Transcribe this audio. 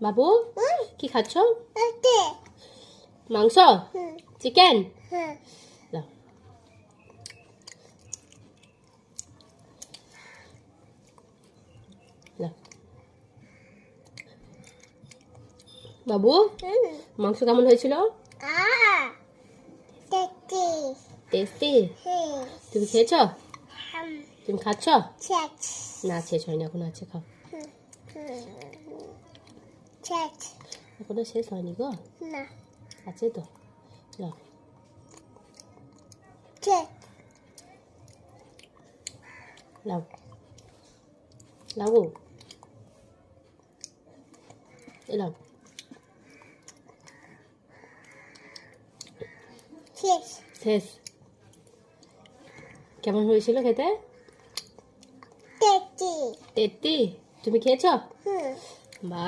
বাবু কি খাচ্ছ? মাংস, চিকেন। দাও। দাও। বাবু মাংস কেমন হয়েছিল? টেস্টি। তুমি খেয়েছ? তুমি খাচ্ছ? না, শেষ হয়নি, এখন আছে, খাও। এখনো শেষ হয়নি গো, আছে তো। নাও। লাও লাও এলাও। শেষ। কেমন হয়েছিল খেতে? টেস্টি। তুমি খেয়েছ? বা